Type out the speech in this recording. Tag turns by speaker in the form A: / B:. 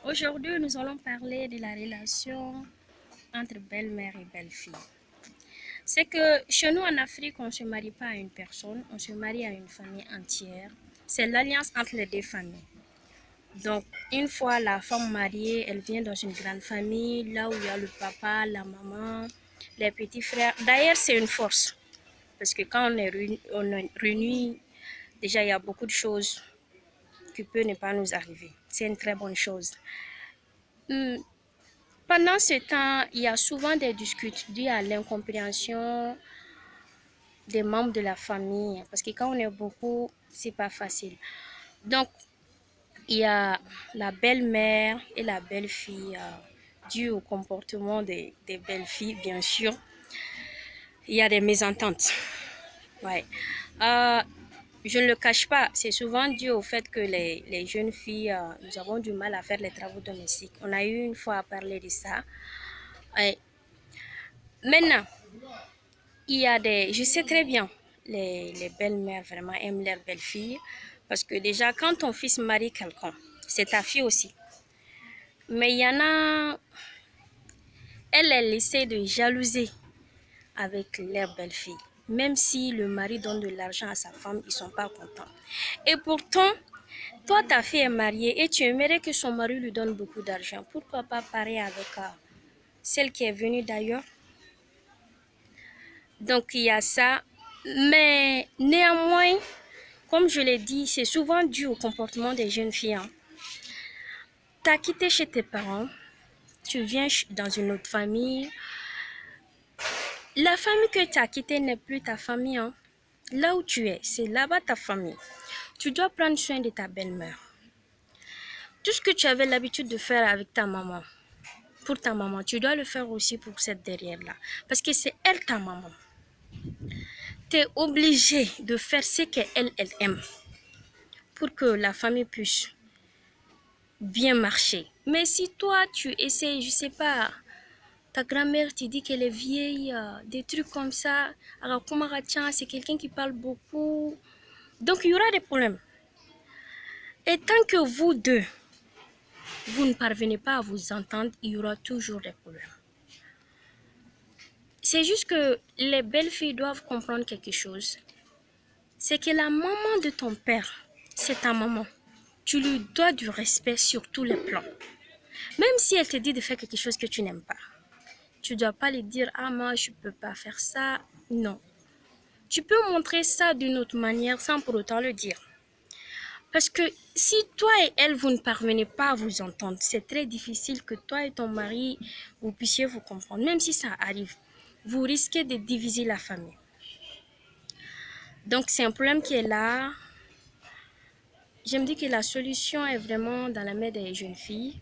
A: Aujourd'hui, nous allons parler de la relation entre belle-mère et belle-fille. C'est que chez nous en Afrique, on ne se marie pas à une personne, on se marie à une famille entière. C'est l'alliance entre les deux familles. Donc, une fois la femme mariée, elle vient dans une grande famille, là où il y a le papa, la maman, les petits frères. D'ailleurs, c'est une force. Parce que quand on est réunis, déjà, il y a beaucoup de choses qui peuvent ne pas nous arriver. C'est une très bonne chose. Pendant ce temps, il y a souvent des disputes dues à l'incompréhension des membres de la famille. Parce que quand on est beaucoup, c'est pas facile. Donc, il y a la belle-mère et la belle-fille, dû au comportement des belles-filles, bien sûr. Il y a des mésententes. Ouais. Euh, je ne le cache pas, c'est souvent dû au fait que les jeunes filles, nous avons du mal à faire les travaux domestiques. On a eu une fois à parler de ça. Ouais. Maintenant, il y a des... Je sais très bien, les belles-mères vraiment aiment leurs belles-filles. Parce que déjà, quand ton fils marie quelqu'un, c'est ta fille aussi. Mais il y en a... Elle essaie de jalouser avec leur belle-fille. Même si le mari donne de l'argent à sa femme, ils ne sont pas contents. Et pourtant, toi, ta fille est mariée et tu aimerais que son mari lui donne beaucoup d'argent. Pourquoi pas pareil avec celle qui est venue d'ailleurs? Donc, il y a ça. Mais néanmoins, comme je l'ai dit, c'est souvent dû au comportement des jeunes filles. Hein. Tu as quitté chez tes parents, tu viens dans une autre famille. La famille que tu as quittée n'est plus ta famille. Hein. Là où tu es, c'est là-bas ta famille. Tu dois prendre soin de ta belle-mère. Tout ce que tu avais l'habitude de faire avec ta maman, pour ta maman, tu dois le faire aussi pour cette derrière-là. Parce que c'est elle ta maman. Tu es obligé de faire ce qu'elle aime pour que la famille puisse bien marcher. Mais si toi, tu essaies, je sais pas, ta grand-mère te dit qu'elle est vieille, des trucs comme ça, alors c'est quelqu'un qui parle beaucoup. Donc, il y aura des problèmes. Et tant que vous deux, vous ne parvenez pas à vous entendre, il y aura toujours des problèmes. C'est juste que les belles filles doivent comprendre quelque chose. C'est que la maman de ton père, c'est ta maman. Tu lui dois du respect sur tous les plans. Même si elle te dit de faire quelque chose que tu n'aimes pas. Tu ne dois pas lui dire, ah moi je ne peux pas faire ça. Non. Tu peux montrer ça d'une autre manière sans pour autant le dire. Parce que si toi et elle, vous ne parvenez pas à vous entendre, c'est très difficile que toi et ton mari, vous puissiez vous comprendre. Même si ça arrive, vous risquez de diviser la famille. Donc c'est un problème qui est là. Je me dis que la solution est vraiment dans la main des jeunes filles.